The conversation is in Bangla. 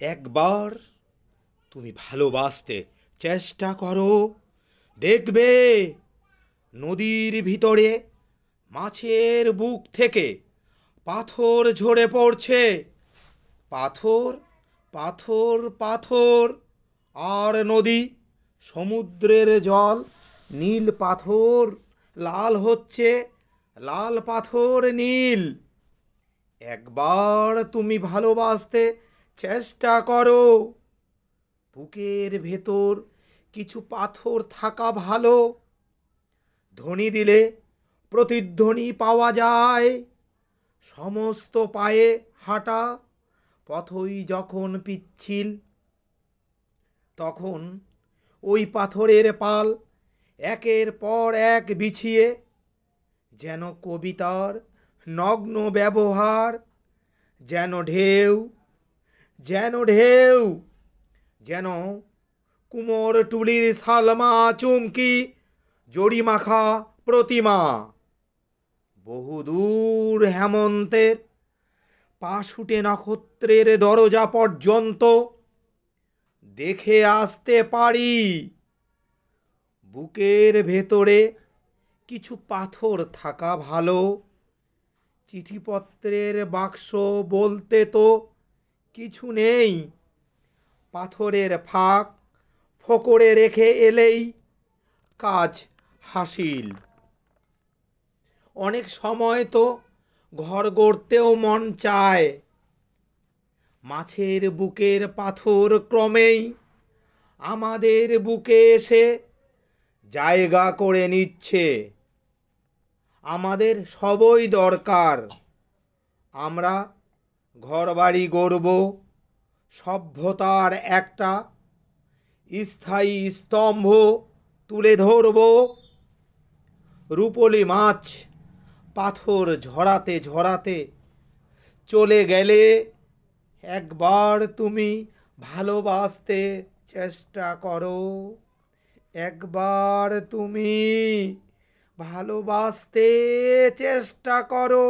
একবার তুমি ভালোবাসতে চেষ্টা করো, দেখবে নদীর ভিতরে মাছের বুক থেকে পাথর ঝরে পড়ছে। পাথর, পাথর, পাথর। আর নদী, সমুদ্রের জল নীল পাথর লাল হচ্ছে, লাল পাথর নীল। একবার তুমি ভালোবাসতে চেষ্টা করো, বুকের ভেতর কিছু পাথর থাকা ভালো। ধ্বনি দিলে প্রতিধ্বনি পাওয়া যায়, সমস্ত পায়ে হাঁটা পথই যখন পিচ্ছিল, তখন ওই পাথরের পাল একের পর এক বিছিয়ে যেন কবিতার নগ্ন ব্যবহার, যেন ঢেউ, যেন ঢেউ, যেন কুমোরটুলির সালমা চুমকি জড়িমাখা প্রতিমা। বহুদূর হেমন্তের পাশুটে নক্ষত্রের দরজা পর্যন্ত দেখে আসতে পারি। বুকের ভেতরে কিছু পাথর থাকা ভালো, চিঠিপত্রের বাক্স বলতে তো কিছু নেই। পাথরের ফাঁক ফোকরে রেখে এলেই কাজ হাসিল। অনেক সময় তো ঘর গড়তেও মন চায়, মাছের বুকের পাথর ক্রমেই আমাদের বুকে এসে জায়গা করে নিচ্ছে। আমাদের সবই দরকার, আমরা ঘরবাড়ি গড়ব, সভ্যতার একটা স্থায়ী স্তম্ভ তুলে ধরব। রূপলি মাছ পাথর ঝরাতে ঝরাতে চলে গেলে একবার তুমি ভালোবাসতে চেষ্টা করো, একবার তুমি ভালোবাসতে চেষ্টা করো।